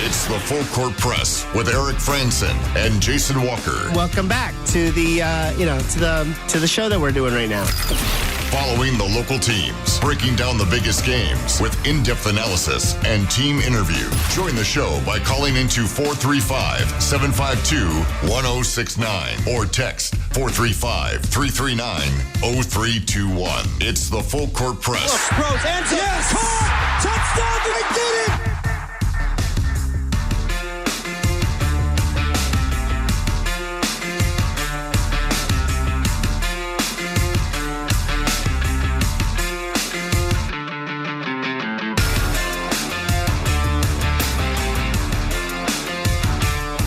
It's the Full Court Press with Eric Franson and Jason Walker. Welcome back to the to the show that we're doing right now. Following the local teams, breaking down the biggest games with in-depth analysis and team interview. Join the show by calling into 435-752-1069 or text 435-339-0321. It's the Full Court Press. Throws, ends it. Yes! Caught! Touchdown! Did he get it?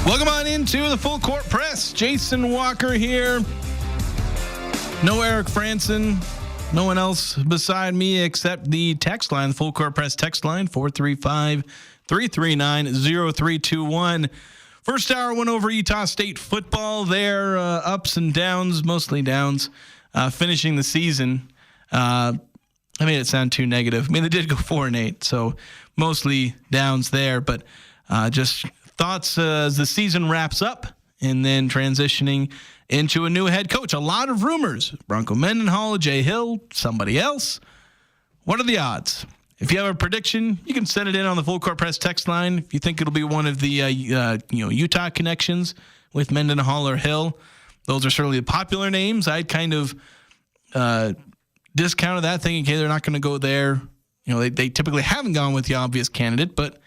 Welcome on into the Full Court Press. Jason Walker here. No Eric Franson. No one else beside me except the text line, the Full Court Press text line, 435-339-0321. First hour went over Utah State football. Their ups and downs, mostly downs, finishing the season. I made it sound too negative. I mean, they did go 4-8, so mostly downs there, but just thoughts as the season wraps up and then transitioning into a new head coach. A lot of rumors. Bronco Mendenhall, Jay Hill, somebody else. What are the odds? If you have a prediction, you can send it in on the Full Court Press text line. If you think it'll be one of the Utah connections with Mendenhall or Hill, those are certainly the popular names. I'd kind of discounted that, thinking, okay, they're not going to go there. You know, they typically haven't gone with the obvious candidate, but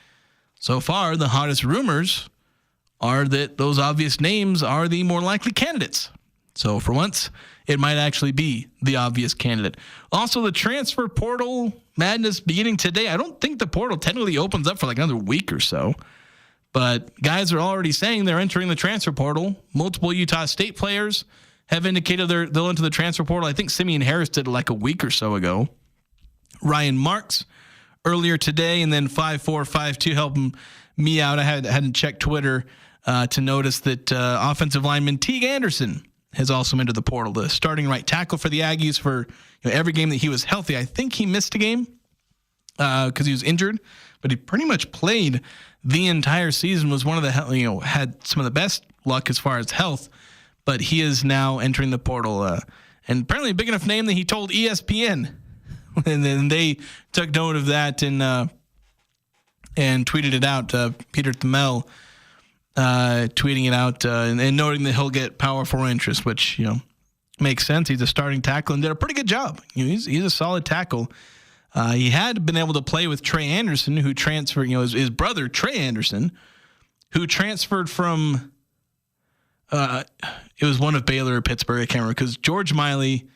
so far, the hottest rumors are that those obvious names are the more likely candidates. So for once, it might actually be the obvious candidate. Also, the transfer portal madness beginning today. I don't think the portal technically opens up for like another week or so, but guys are already saying they're entering the transfer portal. Multiple Utah State players have indicated they'll enter the transfer portal. I think Simeon Harris did it like a week or so ago. Ryan Marks earlier today, and then 5452 helping me out. I hadn't checked Twitter to notice that offensive lineman Teague Anderson has also entered the portal. The starting right tackle for the Aggies for every game that he was healthy. I think he missed a game because he was injured, but he pretty much played the entire season. Was one of the had some of the best luck as far as health, but he is now entering the portal, and apparently a big enough name that he told ESPN. And then they took note of that and tweeted it out. Peter Thumel tweeting it out and noting that he'll get Power 4 interest, which makes sense. He's a starting tackle and did a pretty good job. He's a solid tackle. He had been able to play with Trey Anderson, who transferred. His brother Trey Anderson, who transferred from. It was one of Baylor or Pittsburgh. I can't remember because George Miley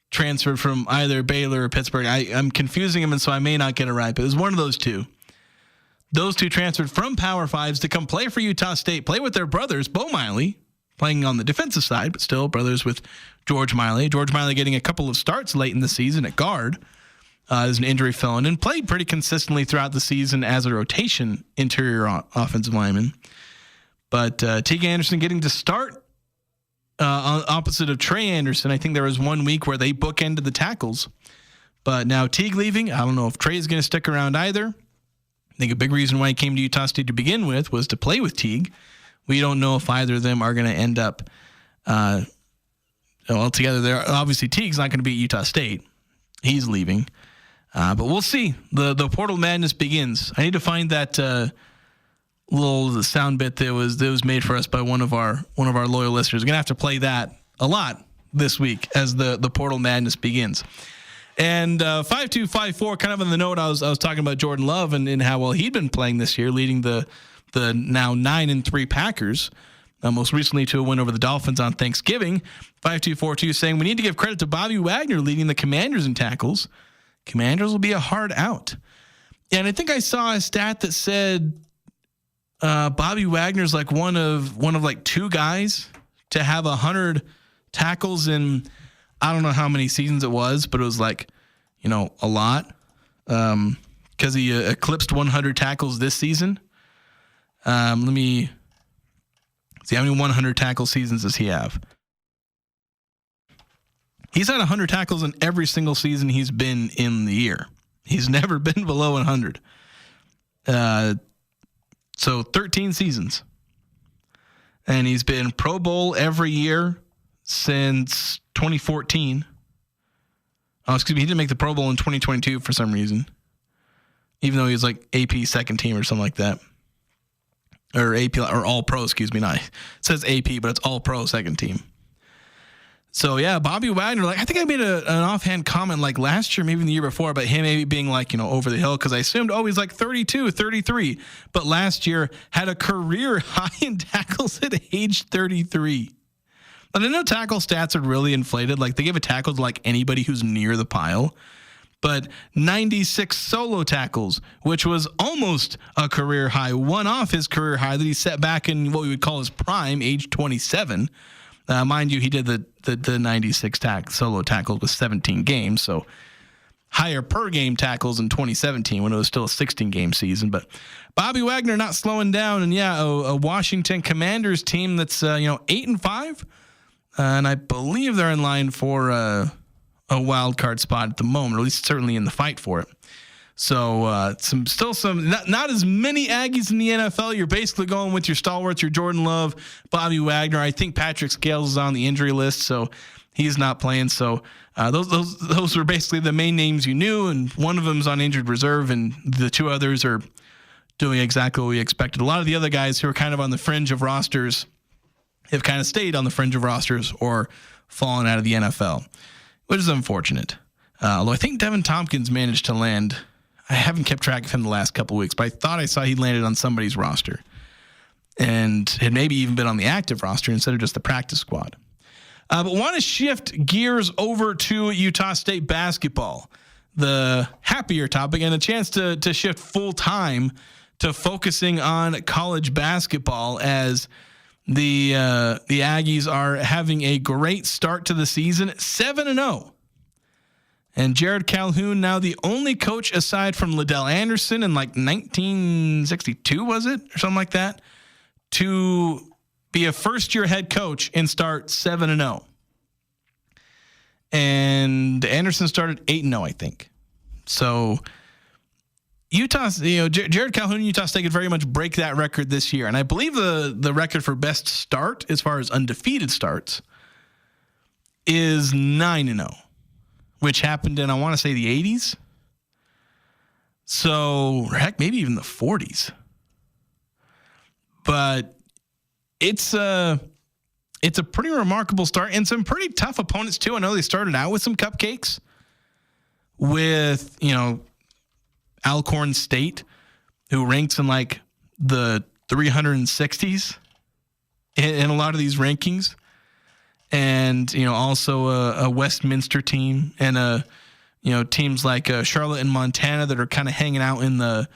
transferred from either Baylor or Pittsburgh. I'm confusing him, and so I may not get it right, but it was one of those two. Those two transferred from Power 5s to come play for Utah State, play with their brothers, Bo Miley, playing on the defensive side, but still brothers with George Miley. George Miley getting a couple of starts late in the season at guard as an injury fill-in, and played pretty consistently throughout the season as a rotation interior offensive lineman. But Teague Anderson getting to start opposite of Trey Anderson. I think there was 1 week where they bookended the tackles. But now Teague leaving. I don't know if Trey is going to stick around either. I think a big reason why he came to Utah State to begin with was to play with Teague. We don't know if either of them are going to end up together there. Obviously, Teague's not going to be at Utah State. He's leaving. But we'll see. The portal madness begins. I need to find that little sound bit that was made for us by one of our loyal listeners. We're gonna have to play that a lot this week as the portal madness begins. And 5254, kind of on the note, I was talking about Jordan Love and how well he'd been playing this year, leading the now 9-3 Packers, most recently to a win over the Dolphins on Thanksgiving. 5242 saying we need to give credit to Bobby Wagner leading the Commanders in tackles. Commanders will be a hard out. And I think I saw a stat that said Bobby Wagner's like one of like two guys to have 100 tackles in, I don't know how many seasons it was, but it was like, a lot. Because he eclipsed 100 tackles this season. Let me see, how many 100 tackle seasons does he have? He's had 100 tackles in every single season he's been in the year. He's never been below 100. So 13 seasons. And he's been Pro Bowl every year since 2014. Oh, excuse me. He didn't make the Pro Bowl in 2022 for some reason, even though he was like AP second team or something like that. Or AP or All Pro, excuse me. Not, it says AP, but it's All Pro second team. So, yeah, Bobby Wagner, like I think I made an offhand comment like last year, maybe the year before, about him maybe being like, over the hill, because I assumed, he's like 32, 33. But last year had a career high in tackles at age 33. And I know tackle stats are really inflated. Like they give a tackle to like anybody who's near the pile. But 96 solo tackles, which was almost a career high, one off his career high that he set back in what we would call his prime, age 27. Mind you, he did the 96 solo tackles with 17 games, so higher per game tackles in 2017 when it was still a 16-game season. But Bobby Wagner not slowing down, and a Washington Commanders team that's 8-5, and I believe they're in line for a wild card spot at the moment, or at least certainly in the fight for it. So some not as many Aggies in the NFL. You're basically going with your stalwarts, your Jordan Love, Bobby Wagner. I think Patrick Scales is on the injury list, so he's not playing. So those were basically the main names you knew, and one of them is on injured reserve, and the two others are doing exactly what we expected. A lot of the other guys who are kind of on the fringe of rosters have kind of stayed on the fringe of rosters or fallen out of the NFL, which is unfortunate. Although I think Devin Tompkins managed to land. I haven't kept track of him the last couple of weeks, but I thought I saw he landed on somebody's roster and had maybe even been on the active roster instead of just the practice squad. But want to shift gears over to Utah State basketball, the happier topic, and a chance to shift full time to focusing on college basketball as the Aggies are having a great start to the season, 7-0. And Jared Calhoun, now the only coach aside from Liddell Anderson in like 1962, was it? Or something like that, to be a first-year head coach and start 7-0. And Anderson started 8-0, I think. So Utah, Jared Calhoun, Utah State could very much break that record this year. And I believe the record for best start, as far as undefeated starts, is 9-0. Which happened in, I want to say, the 80s. So, heck, maybe even the 40s. But it's a pretty remarkable start and some pretty tough opponents, too. I know they started out with some cupcakes with, Alcorn State, who ranks in like the 360s in a lot of these rankings. And, also a Westminster team and teams like Charlotte and Montana that are kind of hanging out in the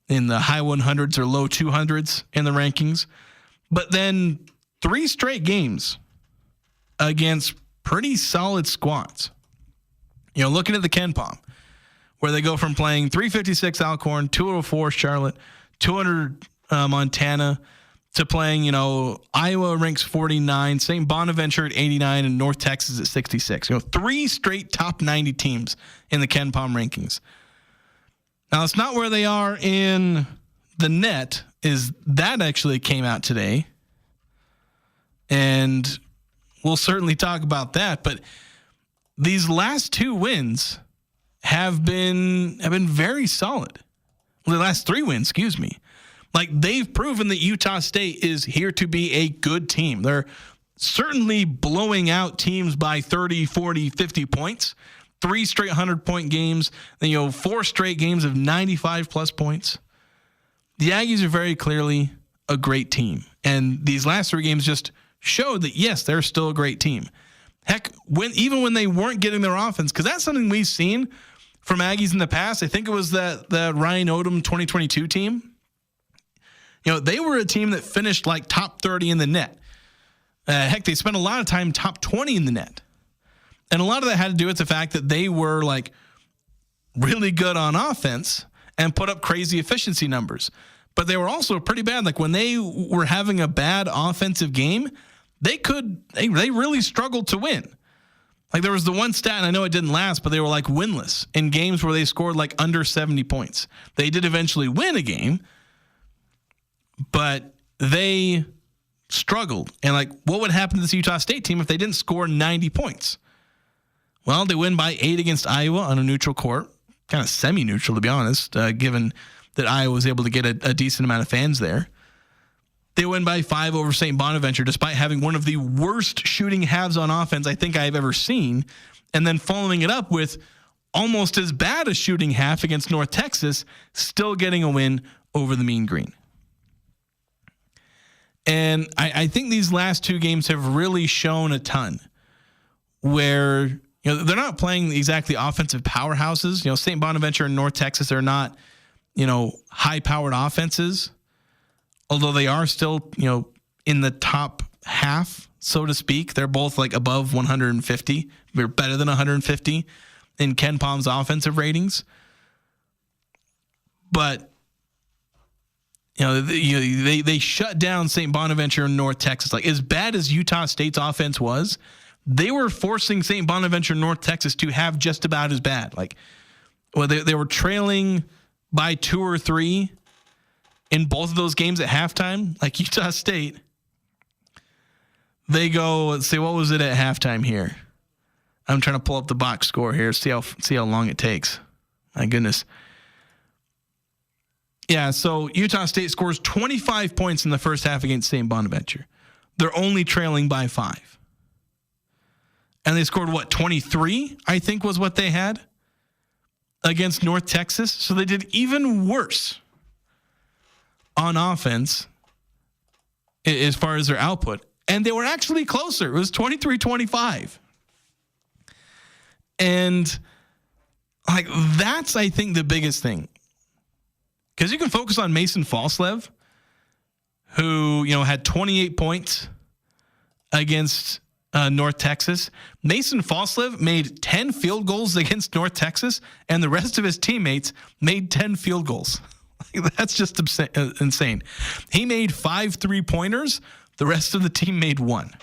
high 100s or low 200s in the rankings. But then 3 straight games against pretty solid squads. Looking at the KenPom, where they go from playing 356 Alcorn, 204 Charlotte, 200 Montana, to playing, Iowa ranks 49, St. Bonaventure at 89, and North Texas at 66. 3 straight top 90 teams in the KenPom rankings. Now, it's not where they are in the net, is that actually came out today. And we'll certainly talk about that. But these last 2 wins have been very solid. The last 3 wins, excuse me. Like, they've proven that Utah State is here to be a good team. They're certainly blowing out teams by 30, 40, 50 points. 3 straight 100-point games. Then, 4 straight games of 95-plus points. The Aggies are very clearly a great team. And these last 3 games just showed that, yes, they're still a great team. Heck, even when they weren't getting their offense, because that's something we've seen from Aggies in the past. I think it was that Ryan Odom 2022 team. They were a team that finished like top 30 in the net. Heck, they spent a lot of time top 20 in the net. And a lot of that had to do with the fact that they were like really good on offense and put up crazy efficiency numbers. But they were also pretty bad. Like when they were having a bad offensive game, they really struggled to win. Like there was the one stat, and I know it didn't last, but they were like winless in games where they scored like under 70 points. They did eventually win a game, but they struggled. And like, what would happen to this Utah State team if they didn't score 90 points? Well, they win by 8 against Iowa on a neutral court, kind of semi-neutral to be honest, given that Iowa was able to get a decent amount of fans there. They win by 5 over St. Bonaventure, despite having one of the worst shooting halves on offense I think I've ever seen, and then following it up with almost as bad a shooting half against North Texas, still getting a win over the Mean Green. And I think these last 2 games have really shown a ton where, they're not playing exactly offensive powerhouses. St. Bonaventure and North Texas are not, high-powered offenses, although they are still, in the top half, so to speak. They're both like above 150. They're better than 150 in Ken Palm's offensive ratings. But they shut down St. Bonaventure and North Texas. Like, as bad as Utah State's offense was, they were forcing St. Bonaventure and North Texas to have just about as bad. Like, well, they were trailing by 2 or 3 in both of those games at halftime. Like Utah State, they go, let's see, what was it at halftime here? I'm trying to pull up the box score here, see how long it takes. My goodness. Yeah, so Utah State scores 25 points in the first half against St. Bonaventure. They're only trailing by 5. And they scored, 23, I think was what they had against North Texas. So they did even worse on offense as far as their output. And they were actually closer. It was 23-25. And like, that's, I think, the biggest thing. Because you can focus on Mason Falslev, who, had 28 points against North Texas. Mason Falslev made 10 field goals against North Texas, and the rest of his teammates made 10 field goals. That's just insane. He made 5 3-pointers. The rest of the team made 1.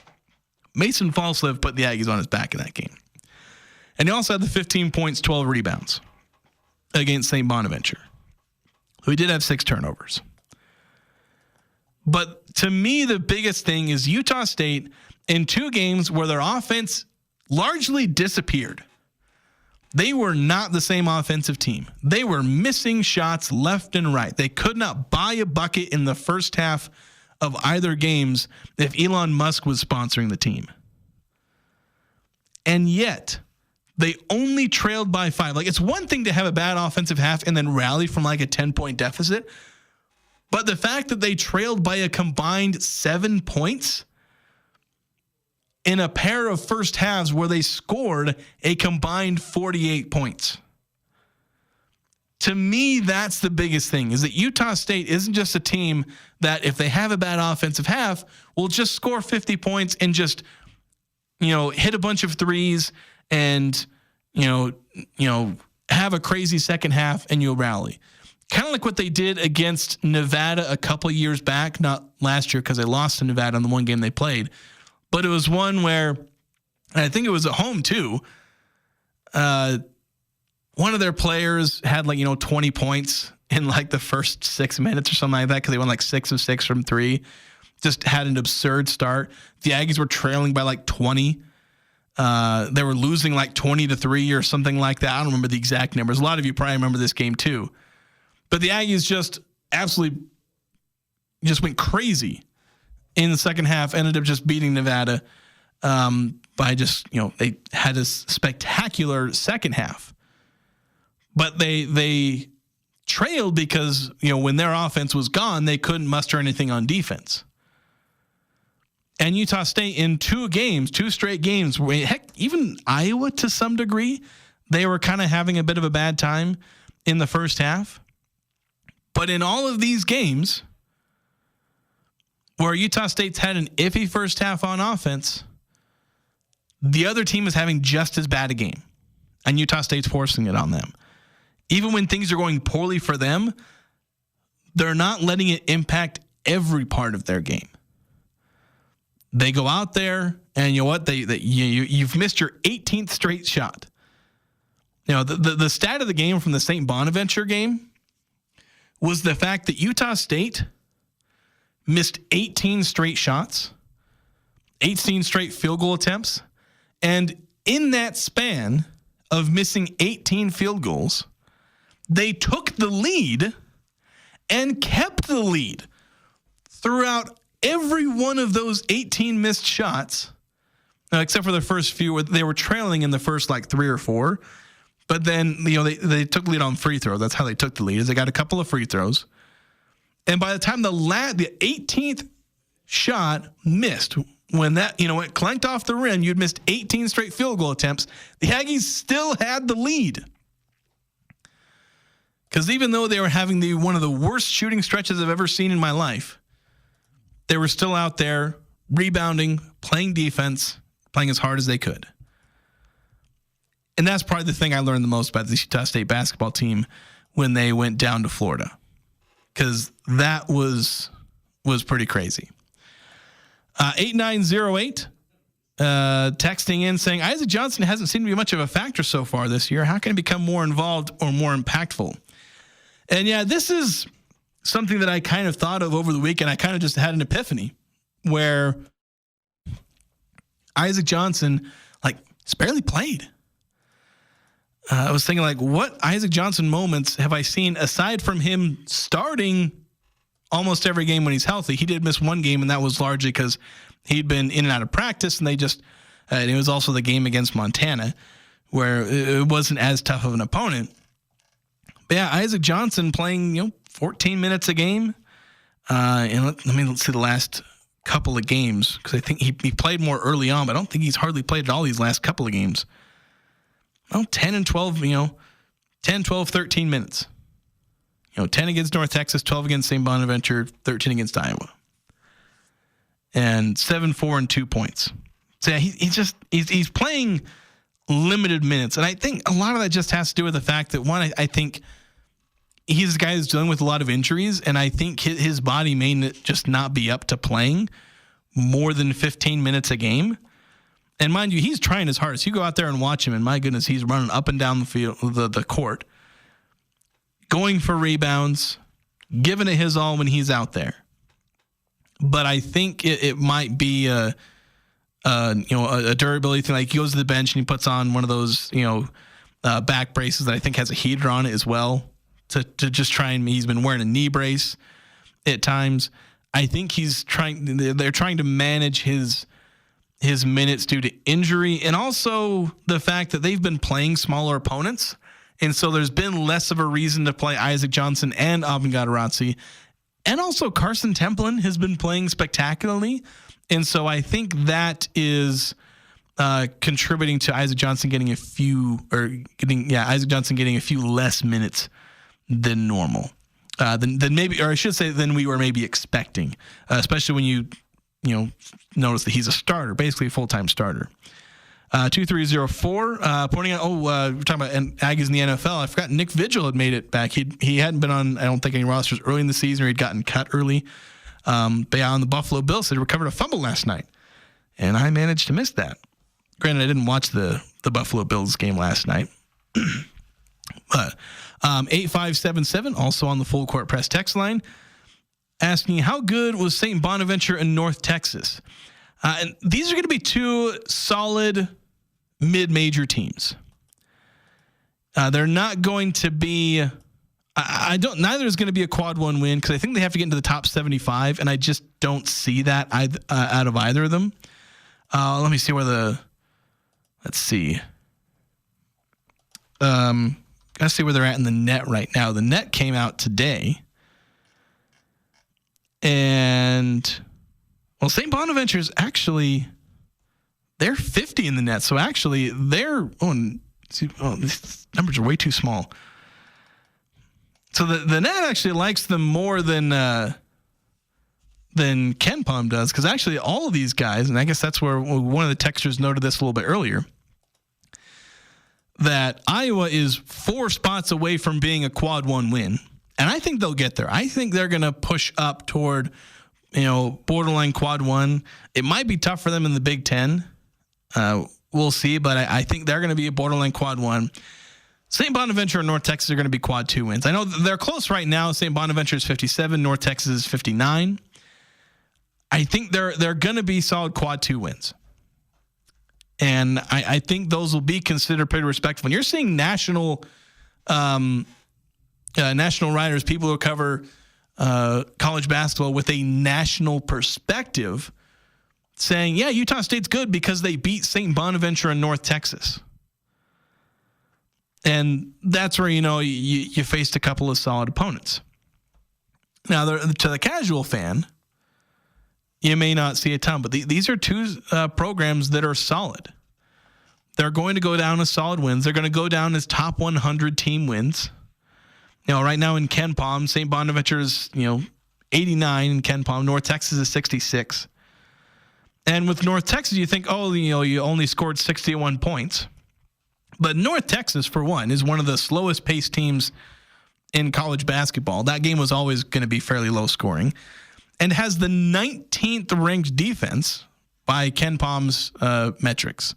Mason Falslev put the Aggies on his back in that game. And he also had the 15 points, 12 rebounds against St. Bonaventure, who did have 6 turnovers. But to me, the biggest thing is Utah State, in 2 games where their offense largely disappeared, they were not the same offensive team. They were missing shots left and right. They could not buy a bucket in the first half of either games if Elon Musk was sponsoring the team. And yet, they only trailed by 5. Like, it's one thing to have a bad offensive half and then rally from like a 10-point deficit. But the fact that they trailed by a combined 7 points in a pair of first halves where they scored a combined 48 points. To me, that's the biggest thing, is that Utah State isn't just a team that if they have a bad offensive half, will just score 50 points and just, hit a bunch of threes and, have a crazy second half and you'll rally. Kind of like what they did against Nevada a couple years back, not last year because they lost to Nevada in the one game they played. But it was one where, and I think it was at home too, one of their players had 20 points in like the first 6 minutes or something like that because they went like 6 of 6 from 3. Just had an absurd start. The Aggies were trailing by like 20. They were losing like 20-3 or something like that. I don't remember the exact numbers. A lot of you probably remember this game too. But the Aggies just absolutely just went crazy in the second half, ended up just beating Nevada by just, they had a spectacular second half. But they trailed because, when their offense was gone, they couldn't muster anything on defense. And Utah State in 2 straight games, heck, even Iowa to some degree, they were kind of having a bit of a bad time in the first half. But in all of these games where Utah State's had an iffy first half on offense, the other team is having just as bad a game, and Utah State's forcing it on them. Even when things are going poorly for them, they're not letting it impact every part of their game. They go out there, and you know what? You've missed your 18th straight shot. The stat of the game from the St. Bonaventure game was the fact that Utah State missed 18 straight shots, 18 straight field goal attempts. And in that span of missing 18 field goals, they took the lead and kept the lead throughout every one of those 18 missed shots, except for the first few where they were trailing in the first like 3 or 4. But then, they took the lead on free throw. That's how they took the lead, is they got a couple of free throws. And by the time the 18th shot missed, when that, it clanked off the rim, you'd missed 18 straight field goal attempts. The Aggies still had the lead. Because even though they were having one of the worst shooting stretches I've ever seen in my life, they were still out there rebounding, playing defense, playing as hard as they could. And that's probably the thing I learned the most about the Utah State basketball team when they went down to Florida. Because that was pretty crazy. 8908 texting in saying, Isaac Johnson hasn't seemed to be much of a factor so far this year. How can he become more involved or more impactful? And yeah, this is something that I kind of thought of over the weekend. I kind of just had an epiphany where Isaac Johnson, he's barely played. I was thinking, what Isaac Johnson moments have I seen aside from him starting almost every game when he's healthy? He did miss one game, and that was largely because he'd been in and out of practice, and and it was also the game against Montana where it wasn't as tough of an opponent. But yeah, Isaac Johnson playing, 14 minutes a game. And let's see the last couple of games, because I think he played more early on, but I don't think he's hardly played at all these last couple of games. 10 and 12, 10, 12, 13 minutes. 10 against North Texas, 12 against St. Bonaventure, 13 against Iowa. And 7, 4, and 2 points. So yeah, he's playing limited minutes. And I think a lot of that just has to do with the fact that, one, I think he's a guy who's dealing with a lot of injuries, and I think his body may just not be up to playing more than 15 minutes a game. And mind you, he's trying his hardest. You go out there and watch him, and my goodness, he's running up and down the field, the court, going for rebounds, giving it his all when he's out there. But I think it might be a durability thing. Like, he goes to the bench and he puts on one of those, back braces that I think has a heater on it as well to just try and, he's been wearing a knee brace at times. I think they're trying to manage his minutes due to injury, and also the fact that they've been playing smaller opponents. And so there's been less of a reason to play Isaac Johnson and Avin Gadarazzi. And also Carson Templin has been playing spectacularly. And so I think that is contributing to Isaac Johnson getting a few less minutes than normal. Than maybe, or I should say, than we were maybe expecting, especially when you notice that he's a starter, basically a full-time starter. 2304 pointing out, we're talking about Aggies in the NFL. I forgot Nick Vigil had made it back. He hadn't been on, I don't think, any rosters early in the season, or he'd gotten cut early. But yeah, on the Buffalo Bills, they recovered a fumble last night, and I managed to miss that. Granted, I didn't watch the Buffalo Bills game last night. But 8577, also on the Full Court Press text line, asking, how good was St. Bonaventure and North Texas? And these are going to be two solid mid-major teams. They're not going to be, neither is going to be a quad one win, because I think they have to get into the top 75, and I just don't see that out of either of them. Let me see let's see. Gotta see where they're at in the net right now. The net came out today. And, well, St. Bonaventure's actually, they're 50 in the net. So actually, these numbers are way too small. So the net actually likes them more than Ken Palm does, because actually all of these guys, and I guess that's where one of the texters noted this a little bit earlier, that Iowa is 4 spots away from being a quad one win. And I think they'll get there. I think they're going to push up toward, borderline quad one. It might be tough for them in the Big Ten. We'll see, but I think they're going to be a borderline quad one. St. Bonaventure and North Texas are going to be quad 2 wins. I know they're close right now. St. Bonaventure is 57. North Texas is 59. I think they're going to be solid quad 2 wins. And I think those will be considered pretty respectful. When you're seeing national writers, people who cover college basketball with a national perspective, saying, yeah, Utah State's good because they beat St. Bonaventure and North Texas. And that's where, you faced a couple of solid opponents. Now, to the casual fan, you may not see a ton, but these are two programs that are solid. They're going to go down as solid wins. They're going to go down as top 100 team wins. Right now in Ken Palm, St. Bonaventure is, 89 in Ken Palm. North Texas is 66. And with North Texas, you think, you only scored 61 points. But North Texas, for one, is one of the slowest paced teams in college basketball. That game was always going to be fairly low scoring, and has the 19th ranked defense by Ken Palm's metrics.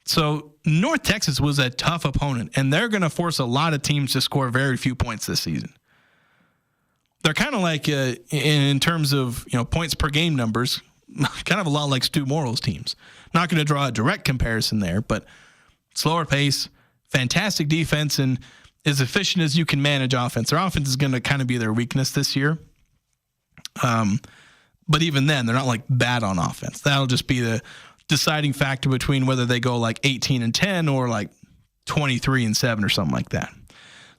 So North Texas was a tough opponent, and they're going to force a lot of teams to score very few points this season. They're kind of like, in terms of points per game numbers, kind of a lot like Stu Morrill's teams. Not going to draw a direct comparison there, but slower pace, fantastic defense, and as efficient as you can manage offense. Their offense is going to kind of be their weakness this year. But even then, they're not like bad on offense. That'll just be the deciding factor between whether they go like 18-10 or like 23-7 or something like that.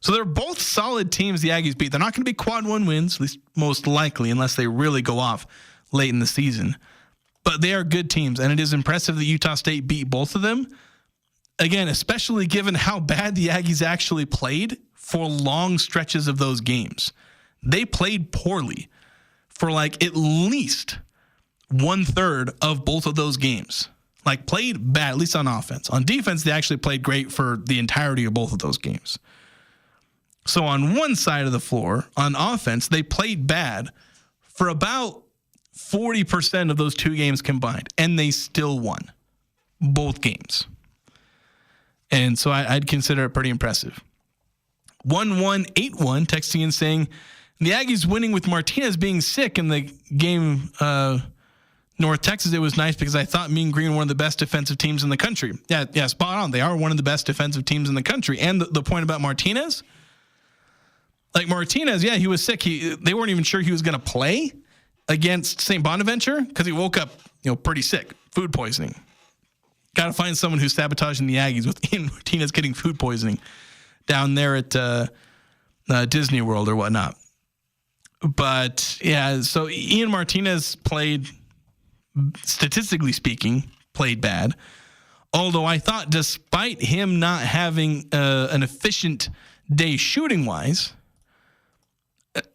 So they're both solid teams the Aggies beat. They're not going to be quad 1 wins, at least most likely, unless they really go off late in the season. But they are good teams, and it is impressive that Utah State beat both of them. Again, especially given how bad the Aggies actually played for long stretches of those games. They played poorly for like at least 1/3 of both of those games. Like played bad, at least on offense. On defense, they actually played great for the entirety of both of those games. So on one side of the floor, on offense, they played bad for about 40% of those 2 games combined, and they still won both games. And so I'd consider it pretty impressive. 1181 texting in saying, the Aggies winning with Martinez being sick in the game North Texas, it was nice because I thought Mean Green were one of the best defensive teams in the country. Yeah, spot on. They are one of the best defensive teams in the country. And the point about Martinez, like Martinez, he was sick. They weren't even sure he was going to play against St. Bonaventure because he woke up, pretty sick, food poisoning. Got to find someone who's sabotaging the Aggies with Ian Martinez getting food poisoning down there at Disney World or whatnot. But, so Ian Martinez played, statistically speaking, played bad. Although I thought despite him not having an efficient day shooting-wise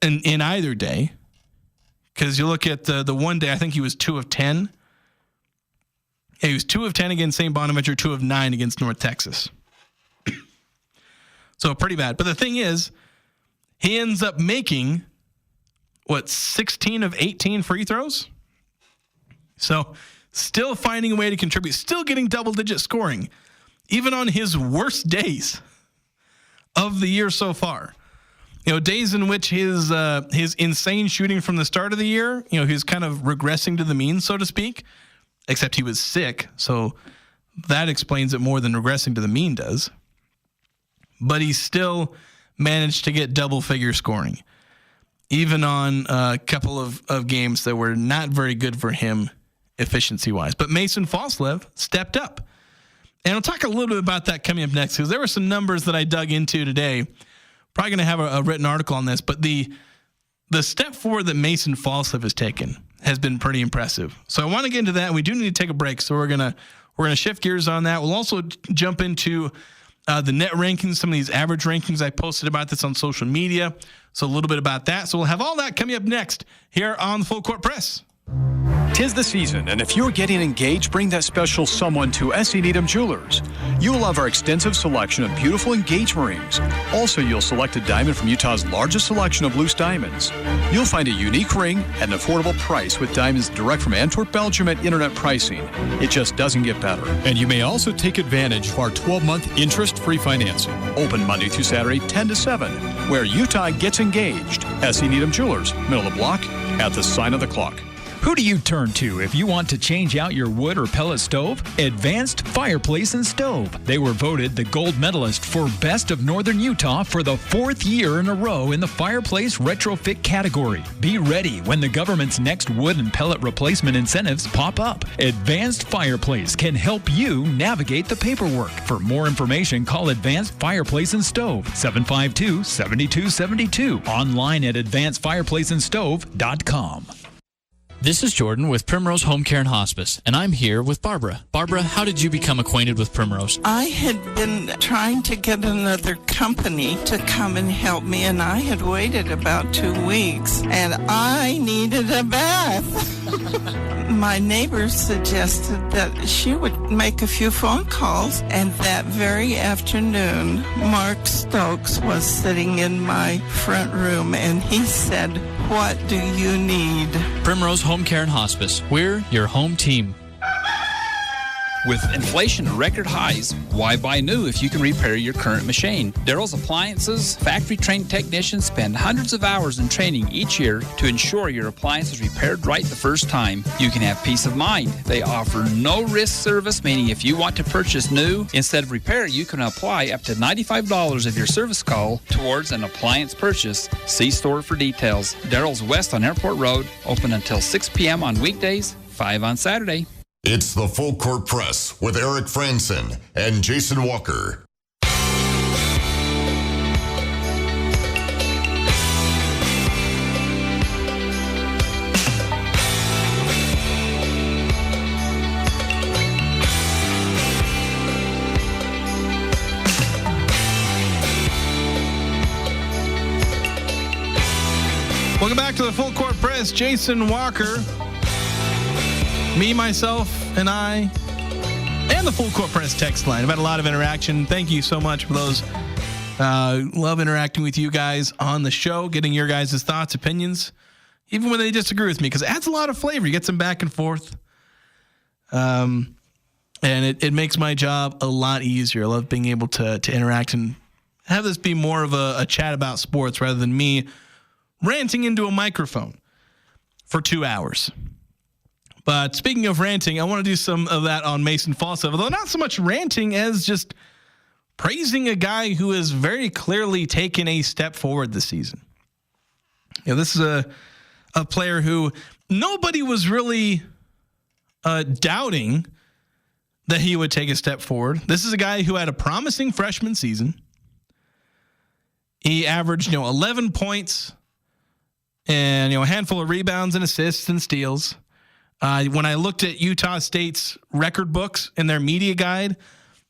in either day, because you look at the one day, I think he was 2 of 10. He was 2 of 10 against St. Bonaventure, 2 of 9 against North Texas. So pretty bad. But the thing is, he ends up making, 16 of 18 free throws? So still finding a way to contribute, still getting double-digit scoring, even on his worst days of the year so far. Days in which his insane shooting from the start of the year, he's kind of regressing to the mean, so to speak. Except he was sick, so that explains it more than regressing to the mean does. But he still managed to get double-figure scoring, even on a couple of games that were not very good for him efficiency-wise. But Mason Falslev stepped up. And I'll talk a little bit about that coming up next, because there were some numbers that I dug into today. Probably going to have a written article on this, but the step forward that Mason Falslev has taken has been pretty impressive. So I want to get into that. We do need to take a break, so we're gonna shift gears on that. We'll also jump into the net rankings, some of these average rankings. I posted about this on social media, so a little bit about that. So we'll have all that coming up next here on the Full Court Press. 'Tis the season, and if you're getting engaged, bring that special someone to S.E. Needham Jewelers. You will love our extensive selection of beautiful engagement rings. Also, you'll select a diamond from Utah's largest selection of loose diamonds. You'll find a unique ring at an affordable price with diamonds direct from Antwerp, Belgium at internet pricing. It just doesn't get better. And you may also take advantage of our 12-month interest-free financing. Open Monday through Saturday, 10 to 7, where Utah gets engaged. S.E. Needham Jewelers, middle of the block, at the sign of the clock. Who do you turn to if you want to change out your wood or pellet stove? Advanced Fireplace and Stove. They were voted the gold medalist for Best of Northern Utah for the 4th year in a row in the fireplace retrofit category. Be ready when the government's next wood and pellet replacement incentives pop up. Advanced Fireplace can help you navigate the paperwork. For more information, call Advanced Fireplace and Stove, 752-7272. Online at advancedfireplaceandstove.com. This is Jordan with Primrose Home Care and Hospice, and I'm here with Barbara. Barbara, how did you become acquainted with Primrose? I had been trying to get another company to come and help me, and I had waited about 2 weeks, and I needed a bath. My neighbor suggested that she would make a few phone calls, and that very afternoon, Mark Stokes was sitting in my front room, and he said, "What do you need?" Primrose Home Care and Hospice. We're your home team. With inflation at record highs, why buy new if you can repair your current machine? Daryl's Appliances factory-trained technicians spend hundreds of hours in training each year to ensure your appliance is repaired right the first time. You can have peace of mind. They offer no-risk service, meaning if you want to purchase new, instead of repair, you can apply up to $95 of your service call towards an appliance purchase. See store for details. Daryl's West on Airport Road, open until 6 p.m. on weekdays, 5 on Saturday. It's the Full Court Press with Eric Franson and Jason Walker. Welcome back to the Full Court Press. Jason Walker. Me, myself, and I, and the Full Court Press text line. I've had a lot of interaction. Thank you so much for those. Love interacting with you guys on the show, getting your guys' thoughts, opinions, even when they disagree with me, because it adds a lot of flavor. You get some back and forth. And it makes my job a lot easier. I love being able to interact and have this be more of a chat about sports rather than me ranting into a microphone for 2 hours. But speaking of ranting, I want to do some of that on Mason Falslev, although not so much ranting as just praising a guy who has very clearly taken a step forward this season. You know, this is a player who nobody was really doubting that he would take a step forward. This is a guy who had a promising freshman season. He averaged, 11 points and, a handful of rebounds and assists and steals. When I looked at Utah State's record books in their media guide,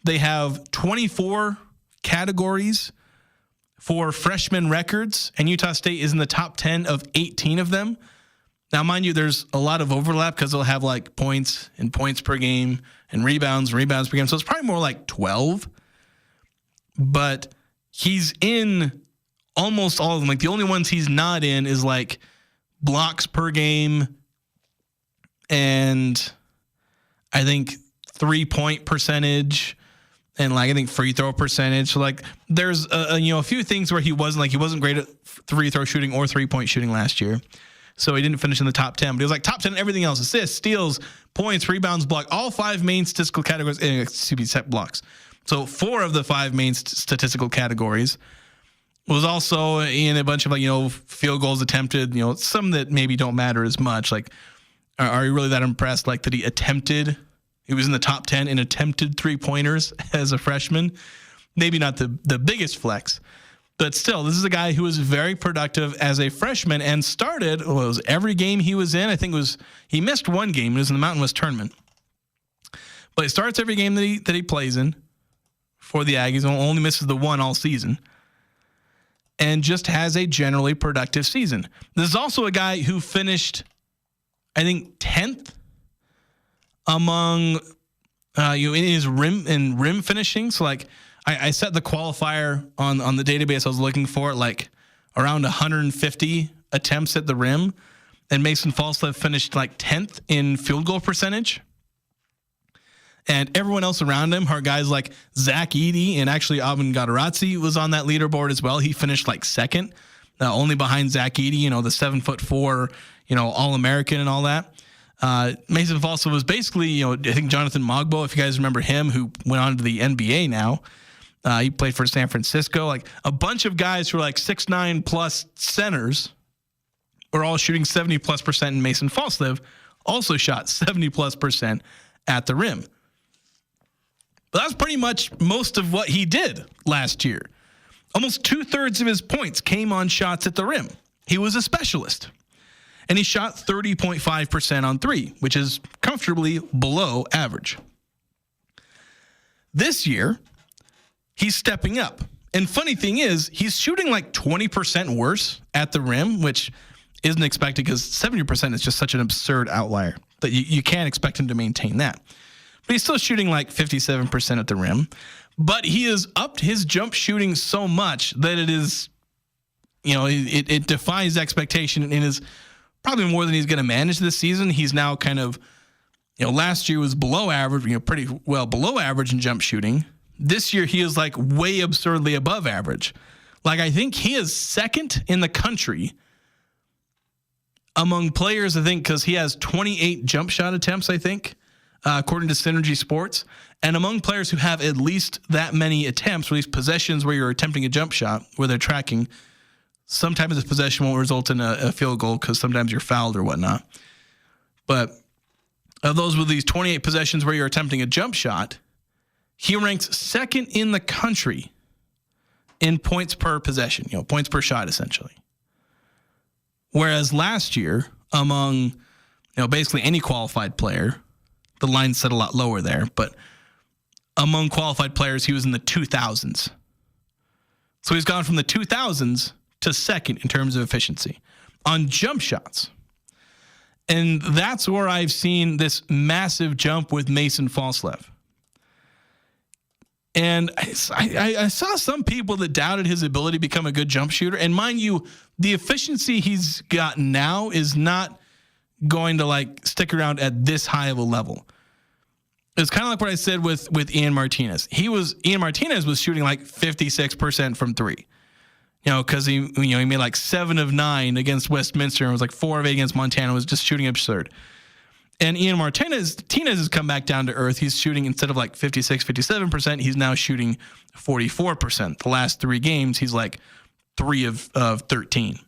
they have 24 categories for freshman records, and Utah State is in the top 10 of 18 of them. Now, mind you, there's a lot of overlap because they'll have like points and points per game and rebounds per game. So it's probably more like 12. But he's in almost all of them. Like the only ones he's not in is like blocks per game, and I think 3-point percentage, and I think free throw percentage. So there's a few things where he wasn't great at free throw shooting or 3-point shooting last year. So he didn't finish in the top 10, but he was top 10 in everything else: assists, steals, points, rebounds, block, all 5 main statistical categories, set blocks. So 4 of the 5 main statistical categories. Was also in a bunch of field goals attempted, some that maybe don't matter as much. Are you really that impressed? That he was in the top 10 in attempted 3-pointers as a freshman. Maybe not the biggest flex, but still, this is a guy who was very productive as a freshman and started, it was every game he was in. I think he missed one game. It was in the Mountain West tournament. But he starts every game that he plays in for the Aggies, and only misses the one all season. And just has a generally productive season. This is also a guy who finished, I think, 10th among in his rim finishing. So I set the qualifier on the database I was looking for around 150 attempts at the rim, and Mason Falslev finished 10th in field goal percentage. And everyone else around him are guys like Zach Edey, and actually Abin Gadarazzi was on that leaderboard as well. He finished second, only behind Zach Edey, the 7'4", All-American and all that. Mason Falslev was basically, I think Jonathan Mogbo, if you guys remember him, who went on to the NBA now. He played for San Francisco. Like a bunch of guys who are like 6'9" plus centers were all shooting 70+%, and Mason Falslev also shot 70+% at the rim. But that's pretty much most of what he did last year. Almost 2/3 of his points came on shots at the rim. He was a specialist. And he shot 30.5% on three, which is comfortably below average. This year, he's stepping up. And funny thing is, he's shooting like 20% worse at the rim, which isn't expected because 70% is just such an absurd outlier that you can't expect him to maintain that. But he's still shooting like 57% at the rim. But he has upped his jump shooting so much that it is, it defies expectation and is probably more than he's going to manage this season. He's now kind of, last year was below average, pretty well below average in jump shooting. This year he is like way absurdly above average. Like I think he is second in the country among players, I think, because he has 28 jump shot attempts, I think, according to Synergy Sports. And among players who have at least that many attempts, or at least possessions where you're attempting a jump shot, where they're tracking, sometimes this possession won't result in a field goal because sometimes you're fouled or whatnot. But of those with these 28 possessions where you're attempting a jump shot, he ranks second in the country in points per possession, points per shot, essentially. Whereas last year, among, basically any qualified player, the line's set a lot lower there, but among qualified players, he was in the 2000s. So he's gone from the 2000s to second in terms of efficiency on jump shots. And that's where I've seen this massive jump with Mason Falslev. And I saw some people that doubted his ability to become a good jump shooter. And mind you, the efficiency he's got now is not going to stick around at this high of a level. It's kind of like what I said with Ian Martinez. Ian Martinez was shooting like 56% from three. Because he made like 7 of 9 against Westminster and was like 4 of 8 against Montana. Was just shooting absurd. And Ian Martinez has come back down to earth. He's shooting, instead of like 56, 57%, he's now shooting 44%. The last 3 games, he's like 3 of 13.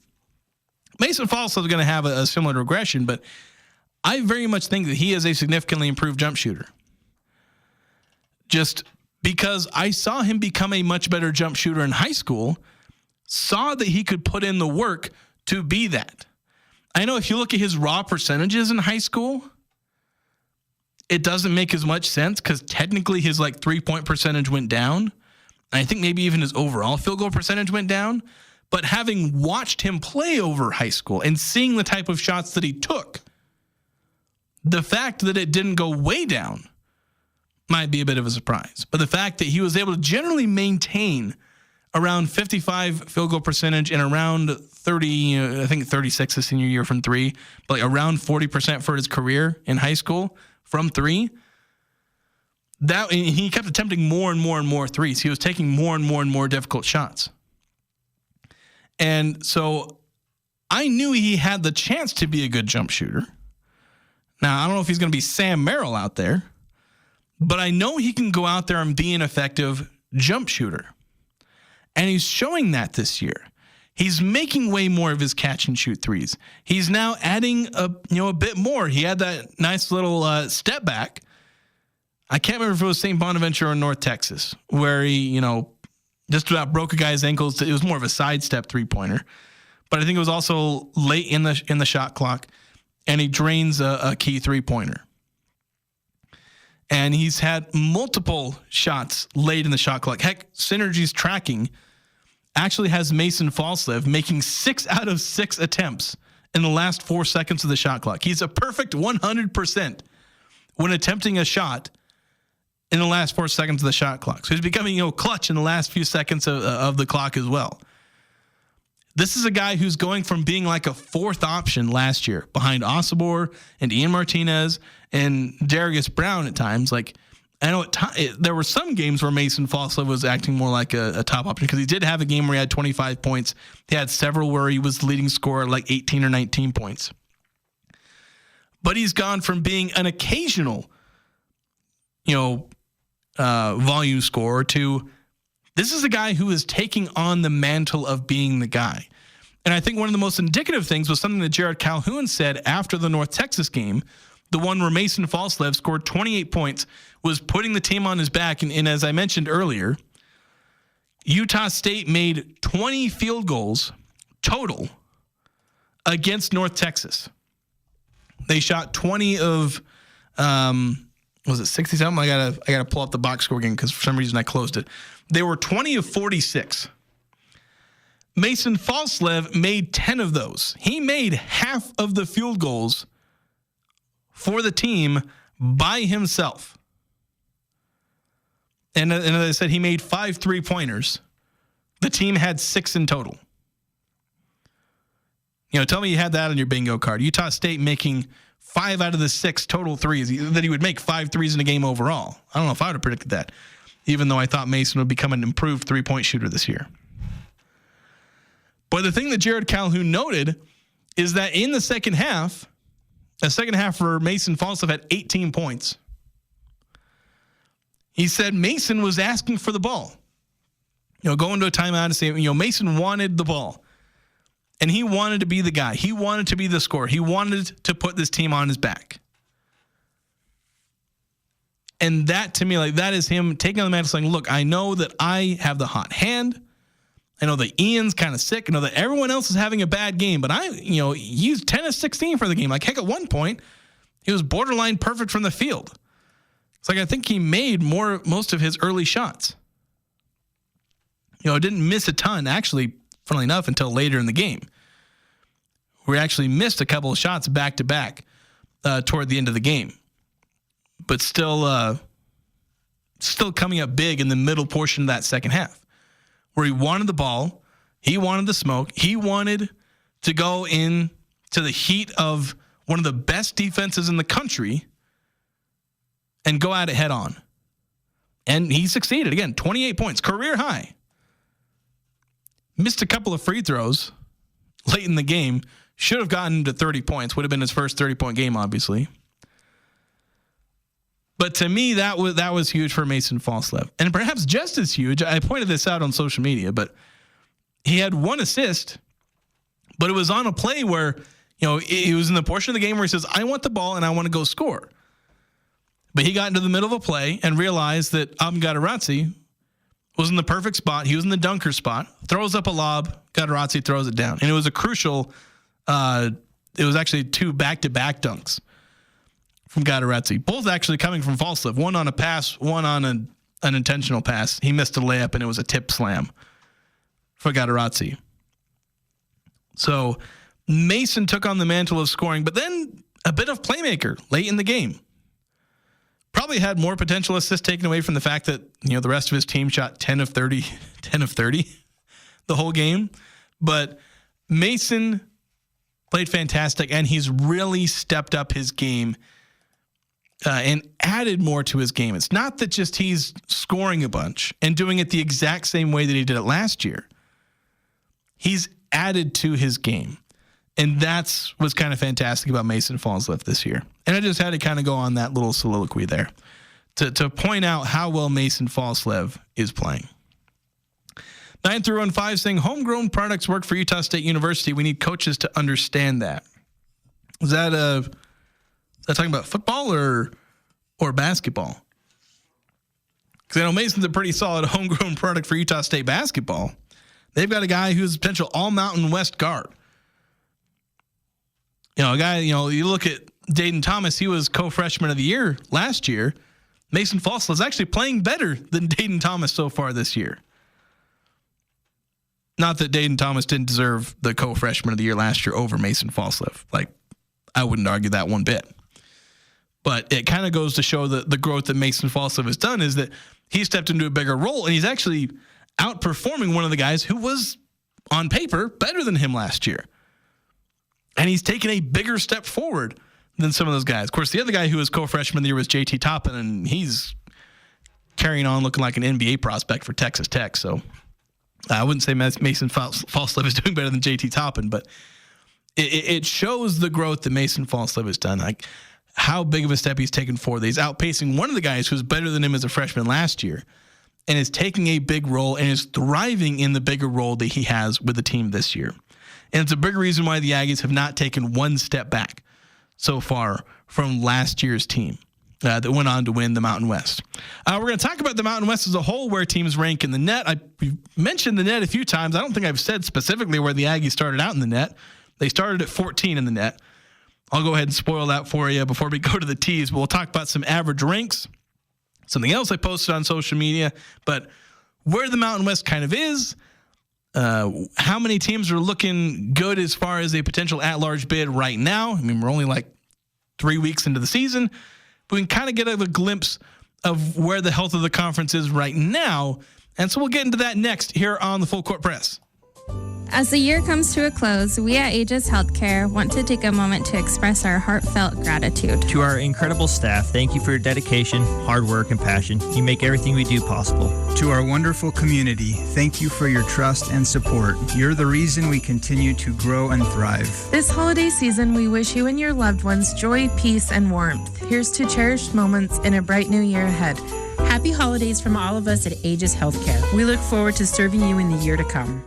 Mason Falslev is going to have a similar regression, but I very much think that he is a significantly improved jump shooter. Just because I saw him become a much better jump shooter in high school, saw that he could put in the work to be that. I know if you look at his raw percentages in high school, it doesn't make as much sense because technically his 3-point percentage went down. I think maybe even his overall field goal percentage went down. But having watched him play over high school and seeing the type of shots that he took, the fact that it didn't go way down might be a bit of a surprise. But the fact that he was able to generally maintain around 55 field goal percentage and around 30, I think 36 his senior year from three, but around 40% for his career in high school from three. That he kept attempting more and more and more threes. He was taking more and more difficult shots. And so I knew he had the chance to be a good jump shooter. Now, I don't know if he's going to be Sam Merrill out there, but I know he can go out there and be an effective jump shooter. And he's showing that this year. He's making way more of his catch and shoot threes. He's now adding a bit more. He had that nice little step back. I can't remember if it was St. Bonaventure or North Texas, where he, just about broke a guy's ankles. It was more of a sidestep three-pointer. But I think it was also late in the shot clock, and he drains a key three-pointer. And he's had multiple shots late in the shot clock. Heck, Synergy's tracking actually has Mason Falslev making 6 out of 6 attempts in the last 4 seconds of the shot clock. He's a perfect 100% when attempting a shot in the last 4 seconds of the shot clock. So he's becoming, clutch in the last few seconds of the clock as well. This is a guy who's going from being like a fourth option last year behind Osibor and Ian Martinez and Darius Brown at times. Like, I know there were some games where Mason Falslev was acting more like a top option because he did have a game where he had 25 points. He had several where he was the leading scorer, like 18 or 19 points. but he's gone from being an occasional, volume scorer to this is a guy who is taking on the mantle of being the guy. And I think one of the most indicative things was something that Jared Calhoun said after the North Texas game, the one where Mason Falslev scored 28 points, was putting the team on his back. And as I mentioned earlier, Utah State made 20 field goals total against North Texas. They shot 20 of, was it 60 something? I gotta pull up the box score again because for some reason I closed it. They were 20 of 46. Mason Falslev made 10 of those. He made half of the field goals for the team by himself. And as I said, he made 5 3-pointers. The team had 6 in total. Tell me you had that on your bingo card. Utah State making 5 out of the 6 total threes, that he would make 5 threes in a game overall. I don't know if I would have predicted that, even though I thought Mason would become an improved 3-point shooter this year. But the thing that Jared Calhoun noted is that in the second half for Mason Falslev had 18 points. He said Mason was asking for the ball. Going to a timeout and saying, Mason wanted the ball. And he wanted to be the guy. He wanted to be the scorer. He wanted to put this team on his back. And that, to me, that is him taking on the mantle saying, look, I know that I have the hot hand. I know that Ian's kind of sick. I know that everyone else is having a bad game. But he's 10 of 16 for the game. Heck, at one point, he was borderline perfect from the field. It's I think he made most of his early shots. Didn't miss a ton, actually, funnily enough, until later in the game. We actually missed a couple of shots back-to-back toward the end of the game. But still coming up big in the middle portion of that second half, where he wanted the ball, he wanted the smoke, he wanted to go in to the heat of one of the best defenses in the country and go at it head on. And he succeeded. Again, 28 points, career high. Missed a couple of free throws late in the game. Should have gotten to 30 points. Would have been his first 30-point game, obviously. But to me, that was huge for Mason Falslev. And perhaps just as huge, I pointed this out on social media, but he had 1 assist, but it was on a play where, it was in the portion of the game where he says, I want the ball and I want to go score. But he got into the middle of a play and realized that Gattarazzi was in the perfect spot. He was in the dunker spot, throws up a lob, Gattarazzi throws it down. And it was a crucial, it was actually 2 back-to-back dunks from Gattarazzi, both actually coming from Falslev. One on a pass, one on an intentional pass. He missed a layup, and it was a tip slam for Gattarazzi. So Mason took on the mantle of scoring, but then a bit of playmaker late in the game. Probably had more potential assists taken away from the fact that, the rest of his team shot 10 of 30 the whole game. But Mason played fantastic, and he's really stepped up his game and added more to his game. It's not that just he's scoring a bunch and doing it the exact same way that he did it last year. He's added to his game. And that's what's kind of fantastic about Mason Falslev this year. And I just had to kind of go on that little soliloquy there to point out how well Mason Falslev is playing. 9-3-1-5 saying homegrown products work for Utah State University. We need coaches to understand that. Is that talking about football or basketball? Because I know Mason's a pretty solid homegrown product for Utah State basketball. They've got a guy who's a potential all-Mountain West guard. A guy, you look at Dayton Thomas, he was co-freshman of the year last year. Mason Falslev is actually playing better than Dayton Thomas so far this year. Not that Dayton Thomas didn't deserve the co-freshman of the year last year over Mason Falslev. I wouldn't argue that one bit. But it kind of goes to show the growth that Mason Falslev has done is that he stepped into a bigger role, and he's actually outperforming one of the guys who was, on paper, better than him last year. And he's taken a bigger step forward than some of those guys. Of course, the other guy who was co-freshman of the year was JT Toppin, and he's carrying on looking like an NBA prospect for Texas Tech. So I wouldn't say Mason Falslev is doing better than JT Toppin, but it shows the growth that Mason Falslev has done. Like how big of a step he's taken forward. He's outpacing one of the guys who's better than him as a freshman last year, and is taking a big role and is thriving in the bigger role that he has with the team this year. And it's a big reason why the Aggies have not taken one step back so far from last year's team that went on to win the Mountain West. We're going to talk about the Mountain West as a whole, where teams rank in the net. We've mentioned the net a few times. I don't think I've said specifically where the Aggies started out in the net. They started at 14 in the net. I'll go ahead and spoil that for you before we go to the tees. But we'll talk about some average ranks, something else I posted on social media, but where the Mountain West kind of is, how many teams are looking good as far as a potential at-large bid right now. I mean, we're only like 3 weeks into the season, but we can kind of get a glimpse of where the health of the conference is right now. And so we'll get into that next here on the Full Court Press. As the year comes to a close, we at Aggies Healthcare want to take a moment to express our heartfelt gratitude. To our incredible staff, thank you for your dedication, hard work, and passion. You make everything we do possible. To our wonderful community, thank you for your trust and support. You're the reason we continue to grow and thrive. This holiday season, we wish you and your loved ones joy, peace, and warmth. Here's to cherished moments in a bright new year ahead. Happy holidays from all of us at Aggies Healthcare. We look forward to serving you in the year to come.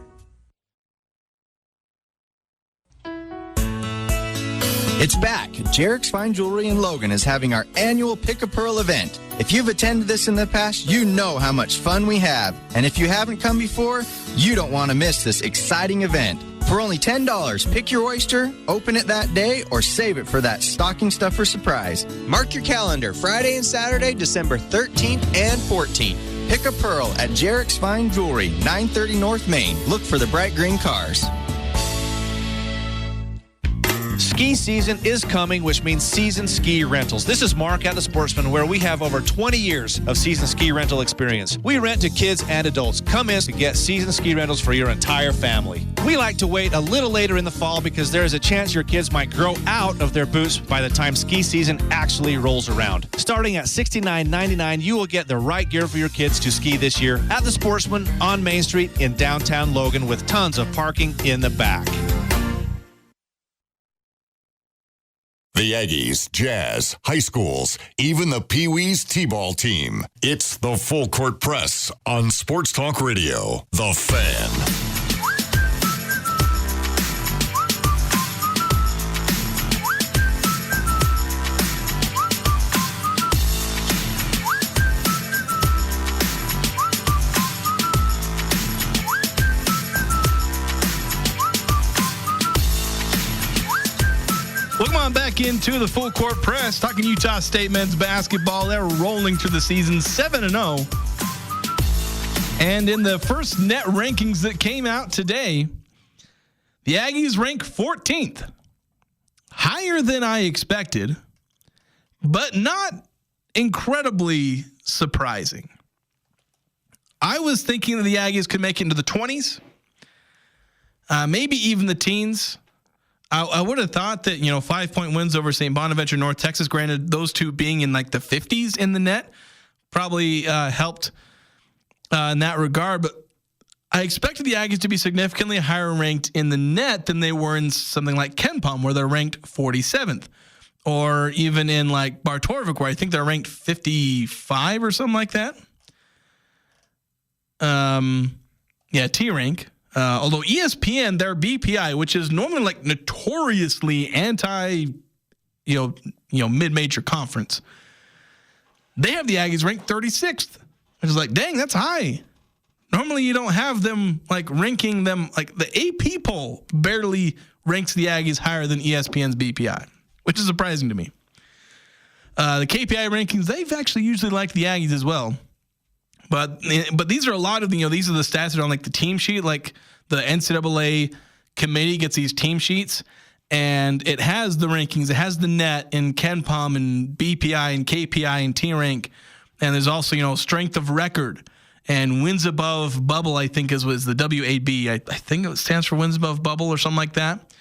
It's back. Jarek's Fine Jewelry in Logan is having our annual Pick a Pearl event. If you've attended this in the past, you know how much fun we have. And if you haven't come before, you don't want to miss this exciting event. For only $10, pick your oyster, open it that day, or save it for that stocking stuffer surprise. Mark your calendar, Friday and Saturday, December 13th and 14th. Pick a Pearl at Jarek's Fine Jewelry, 930 North Main. Look for the bright green cars. Ski season is coming, which means Season Ski Rentals. This is Mark at the Sportsman, where we have over 20 years of season ski rental experience. We rent to kids and adults. Come in to get season ski rentals for your entire family. We like to wait a little later in the fall because there is a chance your kids might grow out of their boots by the time ski season actually rolls around. Starting at $69.99, you will get the right gear for your kids to ski this year at the Sportsman on Main Street in downtown Logan, with tons of parking in the back. The Aggies, Jazz, high schools, even the Pee Wee's T-ball team. It's the Full Court Press on Sports Talk Radio, The Fan. Welcome on back into the Full Court Press, talking Utah State men's basketball. They're rolling through the season 7-0. And in the first net rankings that came out today, the Aggies rank 14th. Higher than I expected, but not incredibly surprising. I was thinking that the Aggies could make it into the 20s, maybe even the teens. I would have thought that, 5-point wins over St. Bonaventure and North Texas, granted those two being in like the 50s in the net, probably helped in that regard. But I expected the Aggies to be significantly higher ranked in the net than they were in something like KenPom, where they're ranked 47th. Or even in like Bartorvik, where I think they're ranked 55 or something like that. T-rank. Although ESPN, their BPI, which is normally like notoriously anti, mid-major conference, they have the Aggies ranked 36th. Which is like, dang, that's high. Normally you don't have them like ranking them, like the AP poll barely ranks the Aggies higher than ESPN's BPI, which is surprising to me. The KPI rankings, they've actually usually liked the Aggies as well. But these are a lot of these are the stats that are on like the team sheet. Like the NCAA committee gets these team sheets, and it has the rankings. It has the net and KenPom and BPI and KPI and T-rank, and there's also strength of record and wins above bubble. I think was the WAB. I think it stands for wins above bubble or something like that.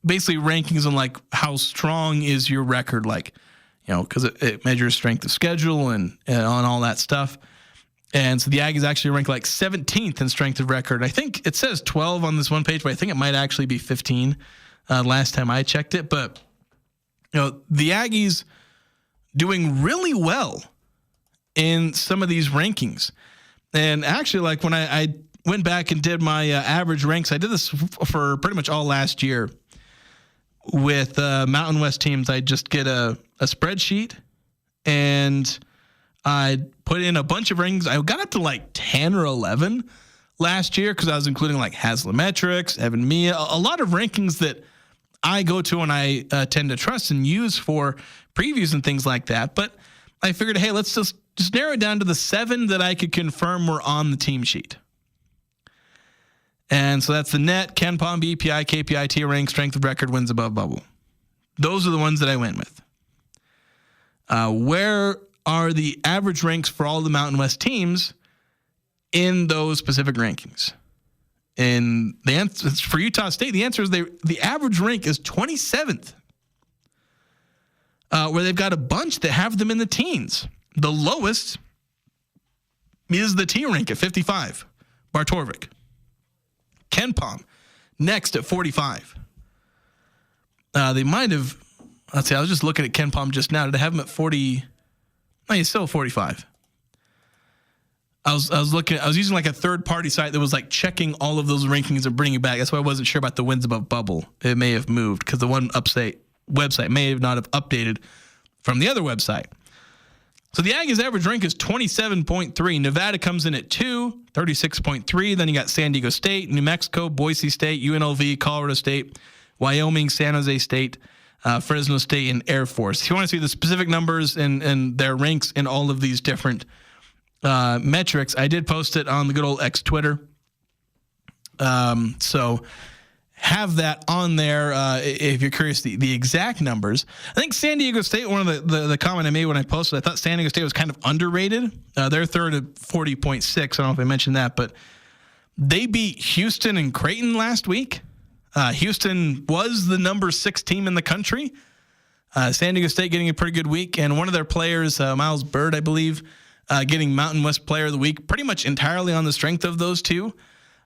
Basically rankings on like how strong is your record, like. Because it measures strength of schedule and on all that stuff. And so the Aggies actually rank like 17th in strength of record. I think it says 12 on this one page, but I think it might actually be 15 last time I checked it. But, the Aggies doing really well in some of these rankings. And actually, like when I went back and did my average ranks, I did this for pretty much all last year with Mountain West teams. I just get a spreadsheet and I put in a bunch of rankings. I got up to like 10 or 11 last year because I was including like Haslametrics, Evan Mia, a lot of rankings that I go to and I tend to trust and use for previews and things like that. But I figured, hey, let's just narrow it down to the 7 that I could confirm were on the team sheet. And so that's the net, KenPom, BPI, KPI, T rank, strength of record, wins above bubble. Those are the ones that I went with. Where are the average ranks for all the Mountain West teams in those specific rankings? And the answer for Utah State, the answer is the average rank is 27th, where they've got a bunch that have them in the teens. The lowest is the T rank at 55, Bartorvik. KenPom next at 45. They might have, let's see, I was just looking at KenPom just now. Did I have him at 40? No, he's still 45. I was using like a third-party site that was like checking all of those rankings and bringing it back. That's why I wasn't sure about the wins above bubble. It may have moved because the one website may not have updated from the other website. So the Aggies' average rank is 27.3. Nevada comes in at 2, 36.3. Then you got San Diego State, New Mexico, Boise State, UNLV, Colorado State, Wyoming, San Jose State, Fresno State, and Air Force. If you want to see the specific numbers and their ranks in all of these different metrics, I did post it on the good old X Twitter. So have that on there if you're curious the exact numbers. I think San Diego State, one of the comment I made when I posted, I thought San Diego State was kind of underrated. They're third at 40.6. I don't know if I mentioned that, but they beat Houston and Creighton last week. Houston was the number 6 team in the country. San Diego State getting a pretty good week, and one of their players, Miles Bird, I believe, getting Mountain West Player of the Week pretty much entirely on the strength of those two.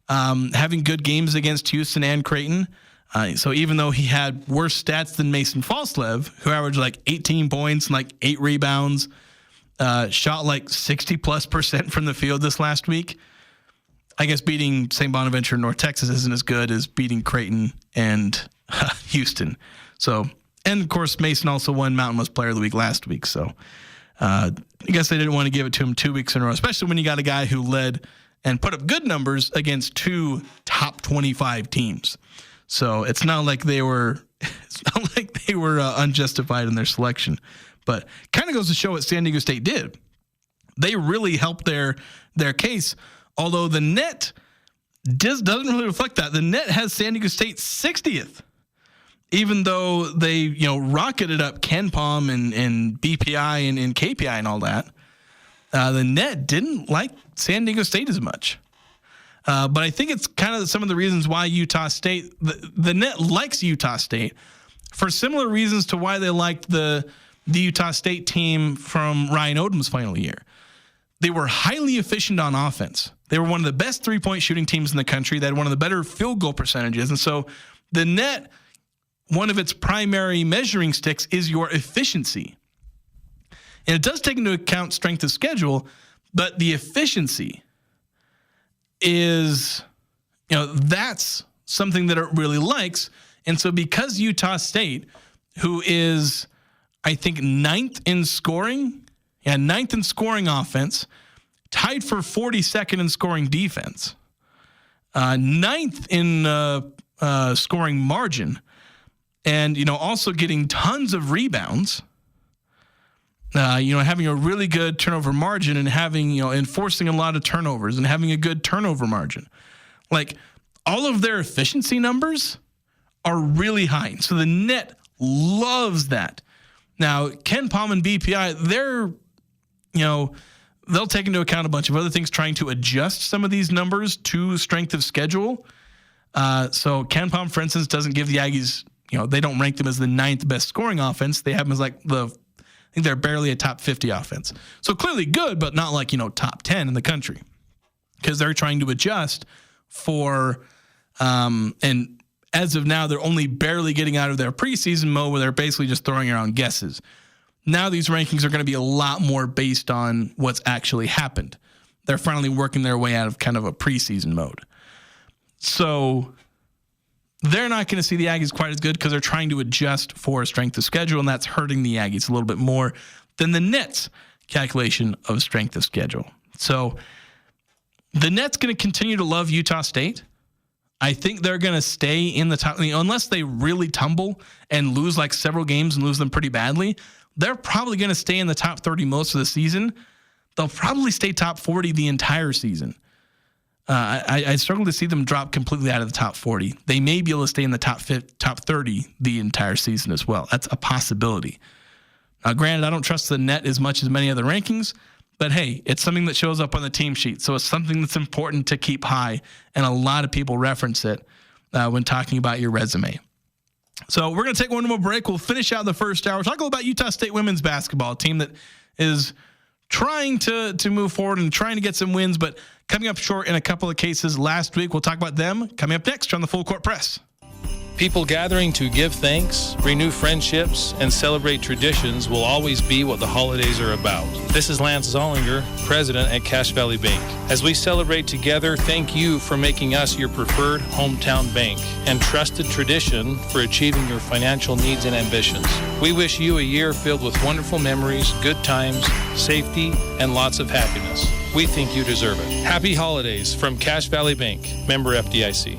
Having good games against Houston and Creighton. So even though he had worse stats than Mason Falslev, who averaged like 18 points and like 8 rebounds, shot like 60+% from the field this last week, I guess beating St. Bonaventure and North Texas isn't as good as beating Creighton and Houston. So, and of course, Mason also won Mountain West Player of the Week last week. So I guess they didn't want to give it to him 2 weeks in a row, especially when you got a guy who led and put up good numbers against 2 top 25 teams. So it's not like they were unjustified in their selection. But kind of goes to show what San Diego State did. They really helped their case, although the net doesn't really reflect that. The net has San Diego State 60th, even though they rocketed up KenPom and BPI and KPI and all that. The net didn't like San Diego State as much. But I think it's kind of some of the reasons why Utah State, the net likes Utah State for similar reasons to why they liked the Utah State team from Ryan Odom's final year. They were highly efficient on offense. They were one of the best three-point shooting teams in the country. They had one of the better field goal percentages. And so the net, one of its primary measuring sticks is your efficiency. And it does take into account strength of schedule, but the efficiency is, that's something that it really likes. And so because Utah State, who is, I think, 9th in scoring offense, tied for 42nd in scoring defense, 9th in scoring margin, and, also getting tons of rebounds, having a really good turnover margin and having, enforcing a lot of turnovers and having a good turnover margin. Like, all of their efficiency numbers are really high. So the net loves that. Now, KenPom and BPI, they'll take into account a bunch of other things, trying to adjust some of these numbers to strength of schedule. So KenPom, for instance, doesn't give the Aggies, they don't rank them as the 9th best scoring offense. They have them as like the think they're barely a top 50 offense. So clearly good, but not like, top 10 in the country, because they're trying to adjust for, and as of now, they're only barely getting out of their preseason mode where they're basically just throwing around guesses. Now these rankings are going to be a lot more based on what's actually happened. They're finally working their way out of kind of a preseason mode. So they're not going to see the Aggies quite as good because they're trying to adjust for strength of schedule, and that's hurting the Aggies a little bit more than the Net's calculation of strength of schedule. So the Net's going to continue to love Utah State. I think they're going to stay in the top, unless they really tumble and lose like several games and lose them pretty badly. They're probably going to stay in the top 30 most of the season. They'll probably stay top 40 the entire season. I struggle to see them drop completely out of the top 40. They may be able to stay in the top 30 the entire season as well. That's a possibility. Granted, I don't trust the Net as much as many other rankings, but hey, it's something that shows up on the team sheet. So it's something that's important to keep high, and a lot of people reference it when talking about your resume. So we're going to take one more break. We'll finish out the first hour. Talk a little about Utah State women's basketball, a team that is trying to move forward and trying to get some wins, but coming up short in a couple of cases last week. We'll talk about them coming up next on the Full Court Press. People gathering to give thanks, renew friendships, and celebrate traditions will always be what the holidays are about. This is Lance Zollinger, president at Cache Valley Bank. As we celebrate together, thank you for making us your preferred hometown bank and trusted tradition for achieving your financial needs and ambitions. We wish you a year filled with wonderful memories, good times, safety, and lots of happiness. We think you deserve it. Happy holidays from Cache Valley Bank, member FDIC.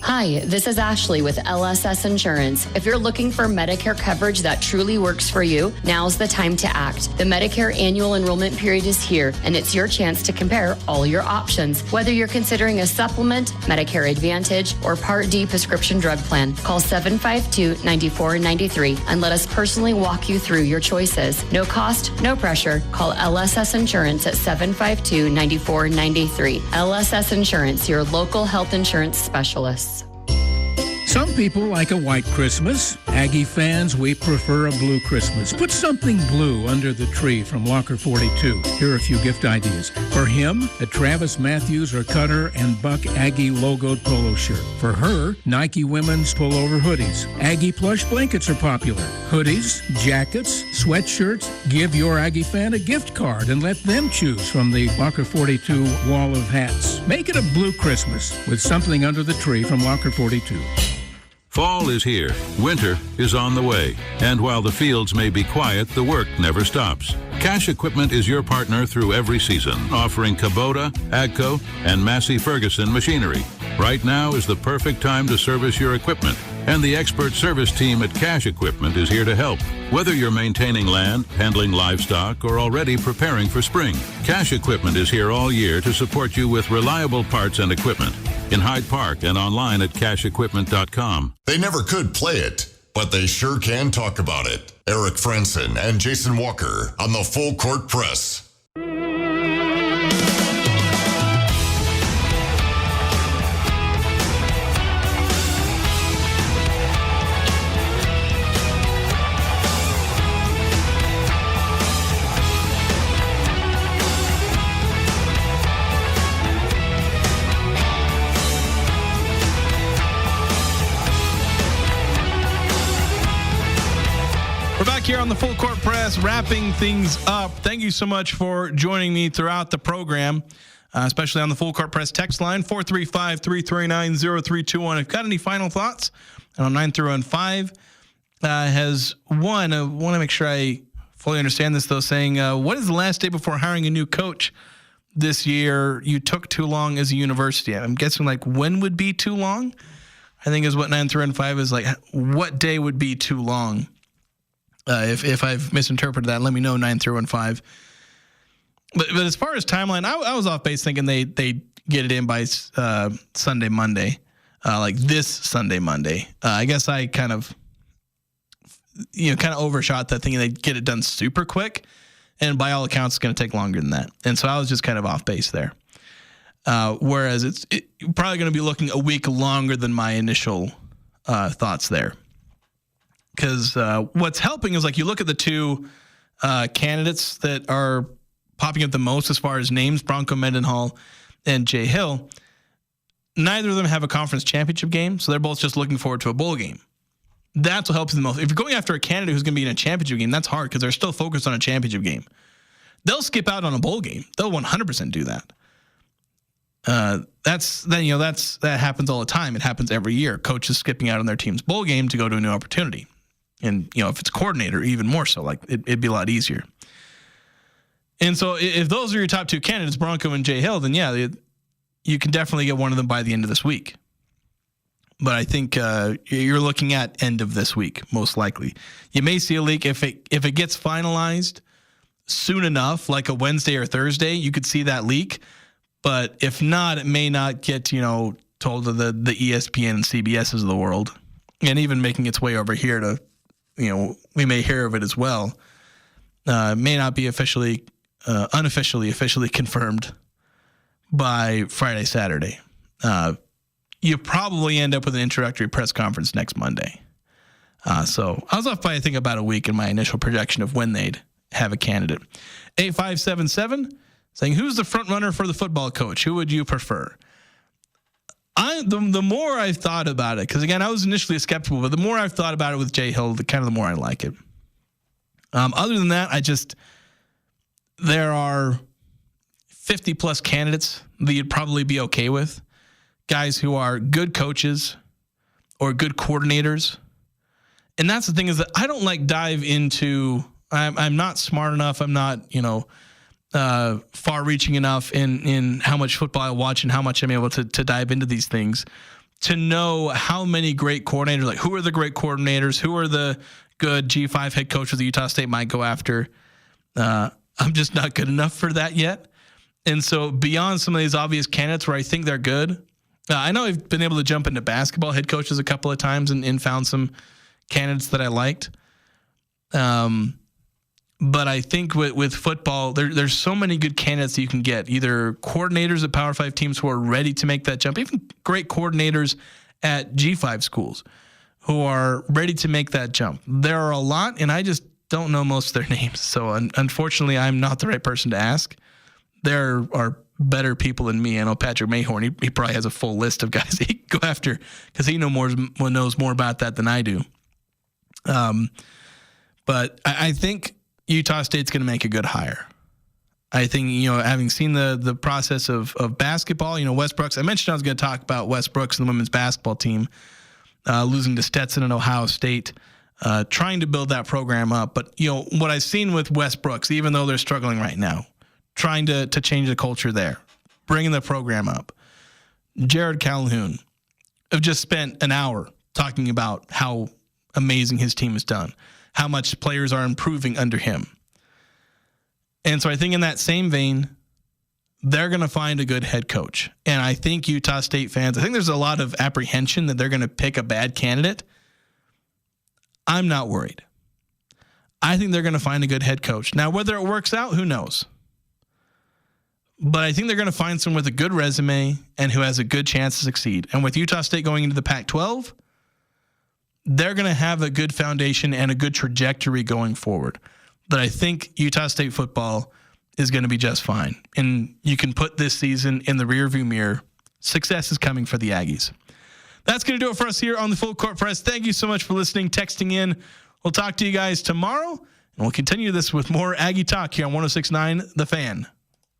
Hi, this is Ashley with LSS Insurance. If you're looking for Medicare coverage that truly works for you, now's the time to act. The Medicare annual enrollment period is here, and it's your chance to compare all your options. Whether you're considering a supplement, Medicare Advantage, or Part D prescription drug plan, call 752-9493 and let us personally walk you through your choices. No cost, no pressure. Call LSS Insurance at 752-9493. LSS Insurance, your local health insurance specialist. Some people like a white Christmas. Aggie fans, we prefer a blue Christmas. Put something blue under the tree from Locker 42. Here are a few gift ideas. For him, a Travis Matthews or Cutter and Buck Aggie logoed polo shirt. For her, Nike women's pullover hoodies. Aggie plush blankets are popular. Hoodies, jackets, sweatshirts. Give your Aggie fan a gift card and let them choose from the Locker 42 wall of hats. Make it a blue Christmas with something under the tree from Locker 42. Fall is here. Winter is on the way. And while the fields may be quiet, the work never stops. Cache Equipment is your partner through every season, offering Kubota, AGCO, and Massey Ferguson machinery. Right now is the perfect time to service your equipment, and the expert service team at Cache Equipment is here to help. Whether you're maintaining land, handling livestock, or already preparing for spring, Cache Equipment is here all year to support you with reliable parts and equipment. In Hyde Park and online at cacheequipment.com. They never could play it, but they sure can talk about it. Eric Franson and Jason Walker on the Full Court Press. We're back here on the Full Court Press, wrapping things up. Thank you so much for joining me throughout the program, especially on the Full Court Press text line, 435-339-0321. If you've got any final thoughts, and on 9 through on 5 has one. I want to make sure I fully understand this, though, saying, what is the last day before hiring a new coach this year you took too long as a university? I'm guessing, like, when would be too long? I think is what 9 through on 5 is, like, what day would be too long? If I've misinterpreted that, let me know, 9 through and 5. But as far as timeline, I was off base thinking they get it in by Sunday, Monday, like this Sunday, Monday. I guess I kind of overshot that, thinking they'd get it done super quick. And by all accounts, it's going to take longer than that. And so I was just kind of off base there. Whereas it's probably going to be looking a week longer than my initial thoughts there. Because what's helping is, like, you look at the two candidates that are popping up the most as far as names, Bronco Mendenhall and Jay Hill, neither of them have a conference championship game, so they're both just looking forward to a bowl game. That's what helps them the most. If you're going after a candidate who's going to be in a championship game, that's hard because they're still focused on a championship game. They'll skip out on a bowl game. They'll 100% do that. That happens all the time. It happens every year. Coaches skipping out on their team's bowl game to go to a new opportunity. And, if it's coordinator, even more so, like it'd be a lot easier. And so if those are your top two candidates, Bronco and Jay Hill, then yeah, you can definitely get one of them by the end of this week. But I think you're looking at end of this week, most likely. You may see a leak if it gets finalized soon enough, like a Wednesday or Thursday, you could see that leak. But if not, it may not get, told to the ESPN and CBSs of the world. And even making its way over here to, we may hear of it as well. May not be officially confirmed by Friday, Saturday. You probably end up with an introductory press conference next Monday. So I was off by, I think, about a week in my initial projection of when they'd have a candidate. 8577 saying, who's the front runner for the football coach? Who would you prefer? The more I've thought about it, because again, I was initially skeptical, but the more I've thought about it with Jay Hill, the more I like it. Other than that, there are 50 plus candidates that you'd probably be okay with. Guys who are good coaches or good coordinators. And that's the thing, is that I don't dive into, I'm not smart enough. I'm not, far reaching enough in how much football I watch and how much I'm able to dive into these things to know how many great coordinators, like who are the great coordinators, who are the good G5 head coaches that Utah State might go after. I'm just not good enough for that yet. And so beyond some of these obvious candidates where I think they're good, I know I've been able to jump into basketball head coaches a couple of times and found some candidates that I liked. But I think with football, there's so many good candidates that you can get, either coordinators at Power 5 teams who are ready to make that jump, even great coordinators at G5 schools who are ready to make that jump. There are a lot, and I just don't know most of their names. So unfortunately, I'm not the right person to ask. There are better people than me. I know Patrick Mayhorn, he probably has a full list of guys he can go after because he knows more about that than I do. But I think Utah State's going to make a good hire. I think, having seen the process of basketball, Wes Brooks, I mentioned I was going to talk about Wes Brooks and the women's basketball team losing to Stetson and Ohio State, trying to build that program up. But, what I've seen with Wes Brooks, even though they're struggling right now, trying to change the culture there, bringing the program up. Jared Calhoun have just spent an hour talking about how amazing his team has done, how much players are improving under him. And so I think in that same vein, they're going to find a good head coach. And I think Utah State fans, I think there's a lot of apprehension that they're going to pick a bad candidate. I'm not worried. I think they're going to find a good head coach. Now, whether it works out, who knows? But I think they're going to find someone with a good resume and who has a good chance to succeed. And with Utah State going into the Pac-12, they're going to have a good foundation and a good trajectory going forward. But I think Utah State football is going to be just fine. And you can put this season in the rearview mirror. Success is coming for the Aggies. That's going to do it for us here on the Full Court Press. Thank you so much for listening, texting in. We'll talk to you guys tomorrow, and we'll continue this with more Aggie talk here on 106.9 The Fan.